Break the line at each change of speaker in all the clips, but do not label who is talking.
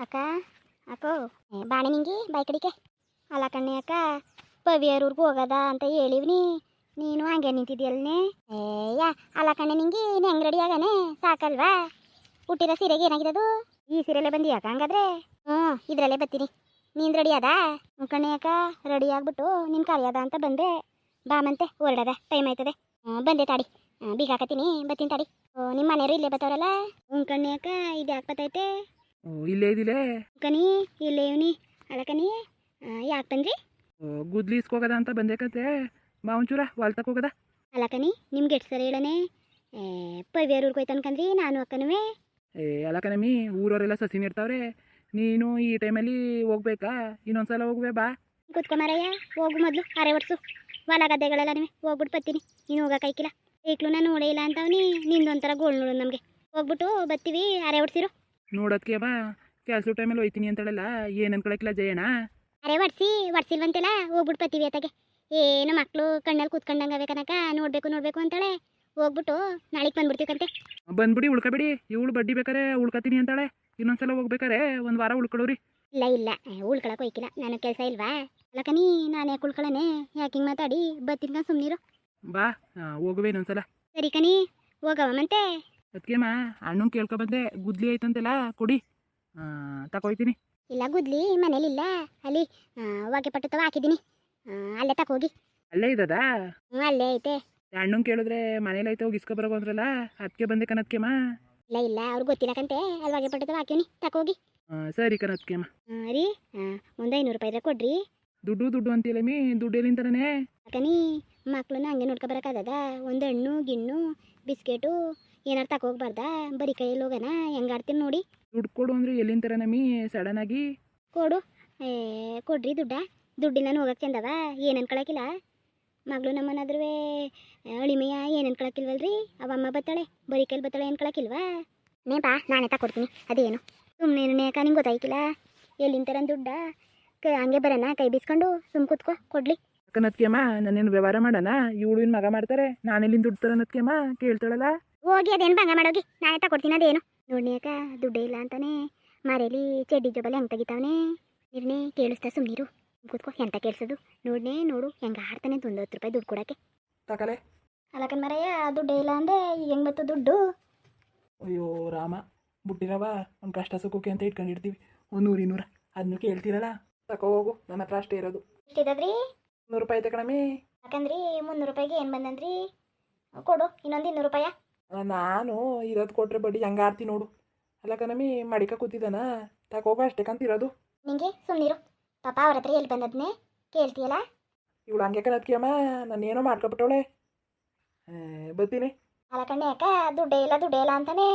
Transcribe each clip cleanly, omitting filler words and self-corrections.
ಅಕ್ಕ ಅಕ್ಕೋ ಬಾಣೆ ನಿಂಗೆ ಬಾಯ್ ಕಡಿಕೆ ಅಲ್ಲ ಕಣ್ಣೆ ಅಕ್ಕ ಪವಿಯರೂರ್ಗೆ ಹೋಗೋದ ಅಂತ ಹೇಳಿವ್ನಿ. ನೀನು ಹಂಗೆ ನಿಂತಿದ್ಯಲ್ನೇ. ಯಾ ಅಲ್ಲ ಕಣ್ಣೆ ನಿಂಗೆ ನೀನು ಹೆಂಗೆ ರೆಡಿ ಆಗನೆ ಸಾಕಲ್ವಾ? ಹುಟ್ಟಿರೋ ಸೀರೆಗೆ ಏನಾಗಿರೋದು? ಈ ಸೀರೆಲ್ಲೇ ಬಂದಿ ಅಕ್ಕ ಹಂಗಾದ್ರೆ? ಇದರಲ್ಲೇ ಬರ್ತೀನಿ. ನೀನು ರೆಡಿ ಅದ? ಕಣ್ಣೆ ಅಕ್ಕ ರೆಡಿ ಆಗ್ಬಿಟ್ಟು ನಿನ್ನ ಕರೆಯೋದ ಅಂತ ಬಂದೆ. ಬಾಮಂತೆ ಹೊರಡದ ಟೈಮ್ ಆಯ್ತದೆ. ಬಂದೆ ತಾಡಿ, ಬೀಗ ಹಾಕತ್ತೀನಿ ಬರ್ತೀನಿ ತಾಡಿ. ನಿಮ್ಮ ಮನೆಯವರು ಇಲ್ಲೇ ಬರ್ತಾವ್ರಲ್ಲ? ಕಣ್ಣೆ ಅಕ್ಕ ಇದು ಯಾಕೆ ಬತ್ತೈತೆ?
ಇಲ್ಲೇ ಇದಿಲ್ಲೇ
ಕನಿ ಇಲ್ಲೇ ಇವನಿ. ಅಲ್ಲ ಕನಿ ಯಾಕೆ ಬಂದ್ರಿ?
ಗುದ್ಲಿ ಇಸ್ಕೋಗದ ಅಂತ ಬಂದೇಕತ್ತೆ. ಬಾ ಒಂಚೂರ ಹೊಲ್ತಕ್ಕೆ ಹೋಗದ.
ಅಲ್ಲ ಕನಿ ನಿಮ್ಗೆ ಎಷ್ಟು ಸರಿ ಹೇಳನೆ ಪವ್ಯಾರೂರ್ಗೆ ಹೋಯ್ತು ಅನ್ಕಂದ್ರಿ ನಾನು ಅಕ್ಕನವೇ.
ಅಲ್ಲ ಕಣಮ್ಮಿ, ಊರವರೆಲ್ಲ ಸಸಿನ ಇರ್ತಾವ್ರೆ. ನೀನು ಈ ಟೈಮಲ್ಲಿ ಹೋಗ್ಬೇಕಾ? ಇನ್ನೊಂದ್ಸಲ ಹೋಗ್ಬೇ ಬಾ.
ಕುತ್ಕೊಂಬಾರಯ್ಯ, ಹೋಗು ಮೊದಲು ಅರೆ ಒಡ್ಸು. ಹೊಲ ಗದ್ದೆಗಳೆಲ್ಲ ನೀವೇ ಹೋಗ್ಬಿಟ್ಟು ಬರ್ತೀನಿ. ನೀನು ಹೋಗೋಕೈಕಿಲ್ಲ. ಏಕ್ಲು ನಾನು ನೋಡೇ ಇಲ್ಲ ಅಂತವನಿ. ನಿಂದೊಂಥರ ಗೋಳು ನೋಡು ನಮಗೆ. ಹೋಗ್ಬಿಟ್ಟು ಬರ್ತೀವಿ, ಅರೆ ಒಡ್ಸಿರು.
ನೋಡೋದಕ್ಕೆ ಬಾ, ಕೆಲಸ ಟೈಮಲ್ಲಿ ಹೋಯ್ತೀನಿ ಅಂತೇಳಲ್ಲ, ಏನು ಅನ್ಕೊಳಕ್ಕಿಲ್ಲ ಜಯಣ್ಣ.
ಅರೆ ಒಡ್ಸಿಲ್ವಂತೆಲ್ಲ ಹೋಗ್ಬಿಟ್ಟು ಬರ್ತೀವಿ ಅತ್ತಾಗೆ. ಏನು ಮಕ್ಕಳು ಕಣ್ಣಲ್ಲಿ ಕೂತ್ಕೊಂಡಂಗವೆ ಕನಕ ನೋಡಬೇಕು ಅಂತಾಳೆ. ಹೋಗ್ಬಿಟ್ಟು ನಾಳೆಗೆ ಬಂದ್ಬಿಡ್ತೀವಿ.
ಬಂದ್ಬಿಡಿ, ಉಳ್ಕೊಬೇಡಿ. ಇವಳು ಬಡ್ಡಿ ಬೇಕಾರೆ ಉಳ್ಕೊತೀನಿ ಅಂತಾಳೆ. ಇನ್ನೊಂದ್ಸಲ ಹೋಗ್ಬೇಕಾರೆ ಒಂದು ವಾರ ಉಳ್ಕೊಡೋರಿ.
ಇಲ್ಲ ಉಳ್ಕೊಳಕ್ಕೆ ಹೋಯ್ಕಿಲ್ಲ, ನನಗೆ ಕೆಲಸ ಇಲ್ವಾ? ಅಲ್ಲಕನಿ ನಾನು ಯಾಕೆ ಉಳ್ಕೊಳನೆ? ಯಾಕೆ ಹಿಂಗೆ ಮಾತಾಡಿ ಬತ್ತಿನ ಸುಮ್ಮನಿರು.
ಬಾ ಹೋಗುವೆ ಇನ್ನೊಂದ್ಸಲ.
ಸರಿ ಕನಿ ಹೋಗವ ಮತ್ತೆ.
ಅದಕ್ಕೆಮ್ಮ ಅಣ್ಣಂಗೆ ಕೇಳ್ಕೊಬಂದೆ, ಗುದ್ಲಿ ಐತಂತೆಲ್ಲ ಕೊಡಿ, ತಗೋಯ್ತೀನಿ.
ಇಲ್ಲ ಗುದ್ಲಿ ಮನೇಲಿಲ್ಲ, ಅಲ್ಲಿ ಹೊಗೆ ಪಟ್ಟು ತವ ಹಾಕಿದ್ದೀನಿ, ಅಲ್ಲೇ ತಕೋಗಿ.
ಅಲ್ಲೇ ಇದ್ದದಾ?
ಅಲ್ಲೇ ಐತೆ.
ಅಣ್ಣಂಗೆ ಕೇಳಿದ್ರೆ ಮನೇಲಿ ಐತೆ, ಹೋಗಿ ಇಸ್ಕೊ ಬರೋದು ಅಂದ್ರಲ್ಲ, ಅದಕ್ಕೆ ಬಂದೆ ಕಣದ್ಕೆಮ್ಮ.
ಇಲ್ಲ ಅವ್ರಿಗೆ ಗೊತ್ತಿಲ್ಲ ಕಂತೆ, ಅಲ್ಲಿ ಹೊಗೆ ಪಟ್ಟು ತವ ಹಾಕಿವ್ನಿ, ತಕೋಗಿ.
ಸರಿ ಕಣದ್ಕೆಮ್ಮ.
ರೀ ಒಂದು 500 ರೂಪಾಯಿ ಇದ್ರೆ ಕೊಡ್ರಿ.
ದುಡ್ಡು ಅಂತೀಯಲ್ಲಮ್ಮಿ, ದುಡ್ಡು ಎಲ್ಲಿಂತಾನೆ?
ಅಕ್ಕನಿ ಮಕ್ಳನ್ನ ಹಂಗೆ ನೋಡ್ಕೊ ಬರೋಕ್ಕಾಗದ? ಒಂದು ಹಣ್ಣು ಗಿಣ್ಣು ಬಿಸ್ಕೆಟು ಏನಾರು ತಗೋಗ್ಬಾರ್ದಾ? ಬರೀ ಕೈಯಲ್ಲಿ ಹೋಗೋಣ, ಹೆಂಗಾಡ್ತೀನಿ ನೋಡಿ.
ದುಡ್ಡು ಕೊಡು ಅಂದ್ರೆ ಎಲ್ಲಿಂತಾರ ನಮ್ಮಿ ಸಡನ್ ಆಗಿ?
ಕೊಡು. ಕೊಡ್ರಿ ದುಡ್ಡಿನ ಹೋಗಕ್ಕೆ ಚಂದವ, ಏನು ಅನ್ಕೊಳಕಿಲ್ಲ. ಮಗಳು ನಮ್ಮನ್ನಾದ್ರೂ ಅಳಿಮೆಯ ಏನು ಅನ್ಕೊಳಕಿಲ್ವಲ್ರಿ? ಅವಮ್ಮ ಬತ್ತಾಳೆ, ಬರೀ ಕೈಲಿ ಬತ್ತಾಳೆ ಅನ್ಕೊಳಕಿಲ್ವಾ? ಬಾ ನಾನೇ ತಕೊಡ್ತೀನಿ. ಅದೇನು ಸುಮ್ಮನೆ ಅಕ್ಕ, ನಿಂಗೆ ಗೊತ್ತಾಯ್ಕಿಲ್ಲ ಎಲ್ಲಿಂತರ ದುಡ್ಡ? ಹಂಗೆ ಬರೋಣ ಕೈ ಬೀಸ್ಕೊಂಡು ಸುಮ್ ಕೂತ್ಕೋ, ಕೊಡ್ಲಿ.
ಅಕ್ಕನದ್ಕೆಮ್ಮ ನಾನೇನು ವ್ಯವಹಾರ ಮಾಡೋಣ? ಇವಳು ಮಗ ಮಾಡ್ತಾರೆ, ನಾನೆಲ್ಲಿಂದ ದುಡ್ಡು ತರೋನದ್ಕೆಮ್ಮ ಕೇಳ್ತಾಳಲ್ಲ.
ಹೋಗಿ ಅದೇನು ಭಂಗ ಮಾಡೋಗಿ, ನಾನೇ ತಕೊಡ್ತೀನಿ. ಅದೇನು ನೋಡಿ ಅಕ್ಕ, ದುಡ್ಡೇ ಇಲ್ಲ ಅಂತಾನೆ ಮರೇಲಿ ಚಡ್ಡಿ ಜೋಬಲ್ಲಿ ಹೆಂಗೆ ತೆಗಿತಾವನೆ. ನಿರ್ಣೆ ಕೇಳಿಸ್ತಾ ಸುಮ್ಮನಿರು, ಕೂತ್ಕೋ. ಎಂತ ಕೇಳಿಸೋದು ನೋಡು ಹೆಂಗೆ ಆಡ್ತಾನೆ. 10 ರೂಪಾಯಿ ದುಡ್ಡು ಕೊಡೋಕ್ಕೆ
ತಕಲೆ.
ಅಲ್ಲಕನ್ ಮರಯ್ಯ, ದುಡ್ಡೇ ಇಲ್ಲ ಅಂದೆ ಹೆಂಗೆ ಬತ್ತು ದುಡ್ಡು?
ಅಯ್ಯೋ ರಾಮ, ಬುಟ್ಟಿರವ ಒಂದು ಕಷ್ಟ ಸುಖಕ್ಕೆ ಅಂತ ಇಟ್ಕೊಂಡಿರ್ತೀವಿ, 100-200 ಅದನ್ನು ಕೇಳ್ತೀರಲ್ಲ. ತಕೋ ಹೋಗು, ನನ್ನ ಹತ್ರ ಅಷ್ಟೇ ಇರೋದು.
ಎಷ್ಟಿದ್ರಿ?
100 ರೂಪಾಯಿ ಐತೆ ಕಣಮ್ಮಿ.
ಯಾಕಂದ್ರಿ 300 ರೂಪಾಯಿಗೆ ಏನು ಬಂದಂದ್ರಿ? ಕೊಡು ಇನ್ನೊಂದು 200 ರೂಪಾಯಿ.
ನಾನು ಇರೋದು ಕೊಟ್ರೆ ಬಡ್ಡಿ ಹೆಂಗೆ ಆಡ್ತೀನಿ ನೋಡು. ಅಲ್ಲ ಕಣಮ್ಮಿ, ಮಡಿಕ ಕೂತಿದ್ದಾನ, ತಕೋಗ ಅಷ್ಟೇ ಕಂತಿರೋದು.
ನಿಂಗೆ ಸುಮ್ಮನಿರು, ಪಾಪ ಅವ್ರ ಹತ್ರ ಎಲ್ಲಿ ಬಂದದ್ನೇ ಕೇಳ್ತೀಯಲ್ಲ.
ಇವಳು ಹಂಗೆ ಕಣದ್ಕೆಮ್ಮ, ನಾನೇನೋ ಮಾಡ್ಕೊಬಿಟ್ಟವಳೆ. ಬರ್ತೀನಿ.
ಅಲ್ಲ ಕಣ್ಣೆ ಅಕ್ಕ, ದುಡ್ಡೇ ಇಲ್ಲ ಅಂತಾನೆ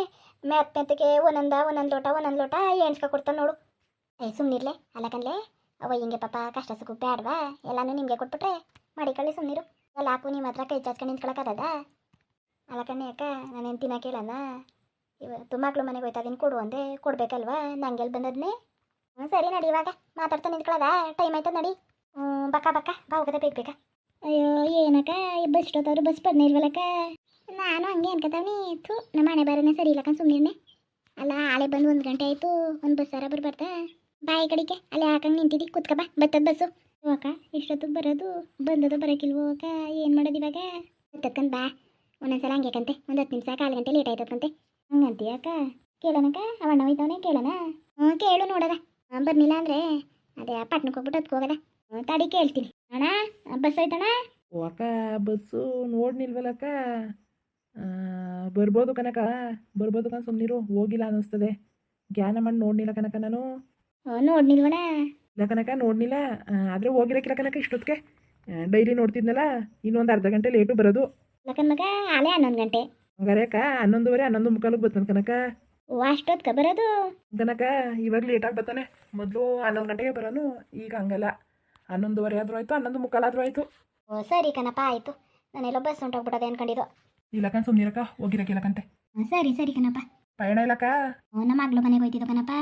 ಮೆತ್ತಗೆ ಒಂದೊಂದು ಲೋಟ ಎಣ್ಸ್ಕೊ ಕೊಡ್ತಾನೆ ನೋಡು. ಸುಮ್ಮನಿರ್ಲೆ. ಅಲ್ಲ ಕಣ್ಲೆ, ಅವ ಹಿಂಗೆ ಪಾಪ ಕಷ್ಟ ಸುಖ ಬೇಡವಾ? ಎಲ್ಲಾನು ನಿಮಗೆ ಕೊಟ್ಬಿಟ್ರೆ ಮಾಡಿಕೊಳ್ಳಿ, ಸುಮ್ಮನಿರು. ಎಲ್ಲ ಹಾಕು, ನಿಮ್ಮ ಹತ್ರ ಕೈ ಚಾಚ್ಕೊಂಡು ನಿಂತ್ಕೊಳಕ್ಕದ? ಅಲ್ಲ ಕಣ್ಣೆ ಅಕ್ಕ, ನಾನೇನು ತಿನ್ನ ಕೇಳೋಣ? ಇವತ್ತು ಮಕ್ಳು ಮನೆಗೆ ಹೋಯ್ತಾ ಅದನ್ನು ಕೊಡು ಅಂದೆ, ಕೊಡ್ಬೇಕಲ್ವಾ? ನಂಗೆಲ್ಲಿ ಬಂದದ್ನೇ? ಸರಿ ನಡಿ, ಇವಾಗ ಮಾತಾಡ್ತಾ ನಿಂತ್ಕೊಳ್ಳೋದ? ಟೈಮ್ ಆಯ್ತದ ನಡಿ. ಬಾ ಹೋಗದೆ ಬೇಕ. ಅಯ್ಯೋ ಏನಕ್ಕ, ಬಸ್ ಇಷ್ಟೊತ್ತಾದ್ರು ಬಸ್ ಬಂದೇ ಇಲ್ವಲ್ಲಕ್ಕ? ನಾನು ಹಂಗೆ ಅನ್ಕೋತಾವ್ನಿ. ನಮ್ಮ ಮನೆ ಬರೋನೇ ಸರಿ ಇಲ್ಲಕ್ಕ, ಸುಮ್ಮನೆ. ಅಲ್ಲ ಆಳೆ ಬಂದು 1 ಗಂಟೆ ಆಯಿತು, ಒಂದು ಬಸ್ಸಾರ ಬರ್ಬಾರ್ದಾ? ಬಾಯಿ ಕಡಿಕೆ ಅಲ್ಲಿ ಹಾಕಂಗೆ ನಿಂತಿದ್ದಿ, ಕುತ್ಕ ಬಾ, ಬರ್ತದ ಬಸ್ಸು. ಅಕ್ಕ ಇಷ್ಟೊತ್ತಿಗೆ ಬರೋದು, ಬಂದದ ಬರೋಕಿಲ್ವೋ ಅಕ್ಕ? ಏನು ಮಾಡೋದು ಇವಾಗ? ಬರ್ತಕ್ಕಂತ ಬಾ. ಒಂದೊಂದ್ಸಲ ಹಂಗೆ ಕಂತೆ, ಒಂದು 10 ನಿಮಿಷ 1/4 ಗಂಟೆ ಲೇಟ್ ಆಯ್ತಕ್ಕಂತೆ. ಹಂಗಂತೀಯ ಅಕ್ಕ? ಕೇಳೋಣಕ್ಕ, ಅವಣ್ಣ ಹೋಯ್ತವನೇ, ಕೇಳೋಣ. ಕೇಳು ನೋಡದ. ಬರ್ನಿಲ್ಲ ಅಂದರೆ ಅದೇ ಪಟ್ನಕ್ಕೆ ಹೋಗ್ಬಿಟ್ಟು ಅದಕ್ಕೆ ಹೋಗದ. ತಡಿ ಕೇಳ್ತೀನಿ. ಅಣ್ಣ ಬಸ್ ಹೋಯ್ತಣ್ಣ?
ಓ ಅಕ್ಕ, ಬಸ್ಸು ನೋಡ್ನಿಲ್ವಲ್ಲಕ್ಕ. ಬರ್ಬೋದು ಕನಕ, ಬರ್ಬೋದು ಕಣ, ಸುಮ್ಮನಿರು. ಹೋಗಿಲ್ಲ ಅನ್ನಿಸ್ತದೆ, ಜ್ಞಾನ ಮಾಡಿ ನೋಡ್ನಿಲ್ಲ ಕನಕ ನಾನು.
ನೋಡ್ನಿಲ್ವಣ?
ಇಲ್ಲ ಕನಕ, ನೋಡ್ನಿಲ್ಲ. ಆದರೆ ಹೋಗಿರಕ್ಕಿಲ್ಲ ಕನಕ ಇಷ್ಟೊತ್ತಿಗೆ. ಡೈಲಿ ನೋಡ್ತಿದ್ನಲ್ಲ, ಇನ್ನೊಂದು ಅರ್ಧ ಗಂಟೆ ಲೇಟು ಬರೋದು.
ಲಕ್ಕನ್ ಮಗ ಆಲೇ 11 ಗಂಟೆ.
ಹಂಗಾರೆ ಅಕ್ಕ 11:15 11:45 ಬರ್ತಾನೆ ಕನಕ.
ಓ ಅಷ್ಟೊತ್ಕ ಬರೋದು
ಕನಕ? ಇವಾಗ ಲೇಟಾಗಿ ಬರ್ತಾನೆ. ಮೊದಲು 11 ಗಂಟೆಗೆ ಬರೋನು, ಈಗ ಹಂಗಲ್ಲ, 11:15 ಆದರೂ ಆಯಿತು, 11:45 ಆದರೂ ಆಯಿತು.
ಓ ಸರಿ ಕಣಪ್ಪ, ಆಯಿತು. ನಾನೆಲ್ಲೋ ಬಸ್ ಹೊಂಟೋಗ್ಬಿಟ್ಟದೆ ಅನ್ಕೊಂಡಿದ್ದು.
ಇಲ್ಲಕ್ಕ, ಸುಮ್ಮನಿರಕ್ಕ, ಹೋಗಿರಕ್ಕಿಲ್ಲಕ್ಕಂತೆ.
ಸರಿ ಕಣಪ್ಪ.
ಪಯಣ ಇಲ್ಲಕ್ಕ?
ನಮ್ಮ ಮಗಳು ಮನೆಗೆ ಹೋಯ್ತಿದ್ದು ಕಣಪ್ಪ.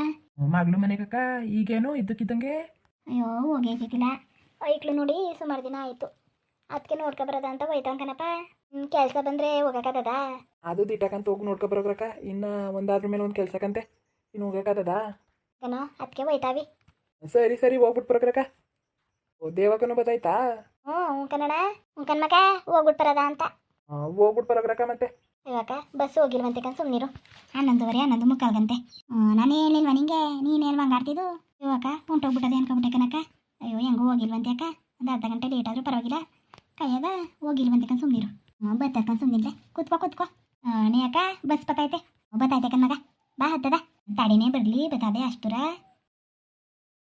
ಮಗಳು ಮನೆಗಕ್ಕ? ಈಗೇನು ಇದ್ದಕ್ಕಿದ್ದಂಗೆ?
ಅಯ್ಯೋ ಹೋಗಿಕ್ಕಿಲ್ಲ, ಐಕ್ಳು ನೋಡಿ ಸುಮಾರು ದಿನ ಆಯಿತು. ಅದಕ್ಕೆ ನೋಡ್ಕೊ ಬರೋದ ಅಂತ ಹೋಯ್ತಾವ ಕಣಪ್ಪ. ಕೆಲಸ ಬಂದರೆ ಹೋಗೋಕ್ಕದ?
ಅದು ದಿಟ್ಟಕ್ಕಂತ ಹೋಗಿ ನೋಡ್ಕೊ ಬರೋಗ್ರಕ್ಕ. ಇನ್ನು ಒಂದಾದ್ರ ಮೇಲೆ ಒಂದು ಕೆಲ್ಸಕ್ಕಂತೆ, ಇನ್ನು ಹೋಗೋಕ್ಕದ?
ಕನೋ ಅದಕ್ಕೆ ಹೋಯ್ತಾವಿ.
ಸರಿ ಸರಿ ಹೋಗ್ಬಿಟ್ಟು ಬರಕ್ರಕ್ಕ. ಓ ದೇವಕನು ಬತ್ತಾಯ್ತಾ?
ಹ್ಞೂ ಕನ್ನಡ ಕಣ್ ಮಗ ಹೋಗ್ಬಿಟ್ಟು ಬರೋದ ಅಂತ.
ಹೋಗ್ಬಿಟ್ಟು ಬರಕ್ರಕ್ಕ ಮತ್ತೆ.
ಇವಾಗ ಬಸ್ ಹೋಗಿಲ್ವಂತೆ ಕಣ್ ಸುಮ್ಮನಿರು. 11:15 11 ಗಂಟೆ. ನಾನು ಹೇಳಿಲ್ವ ನಿಂಗೆ, ನೀನು ಏನು ಹಂಗಾಡ್ತಿದ್ದು ಇವಾಗ ಹೊಂಟೋಗ್ಬಿಟ್ಟದೆ ಅನ್ಕೊಬಿಟ್ಟೆ ಕನಕ. ಅಯ್ಯೋ ಹೆಂಗೂ ಹೋಗಿಲ್ವಂತೆ ಅಕ್ಕ, ಒಂದು ಅರ್ಧ ಗಂಟೆ ಲೇಟ್ ಆದರೂ ಪರವಾಗಿಲ್ಲ, ಕೈಯಾಗ ಹೋಗಿಲ್ವಂತೆ ಕಣ್ ಸುಮ್ಮನಿರು. ಬರ್ತಕ್ಕಂಡು ಸುಮ್ಮನಿದ್ದೆ, ಕೂತ್ಕೋ. ನೀ ಅಕ್ಕ ಬಸ್ ಬತ್ತೈತೆ ಕಣ್ ಮಗ, ಬಾ ಹತ್ತದ ತಡಿನೇ ಬರಲಿ ಬತ್ತದೆ ಅಷ್ಟುರ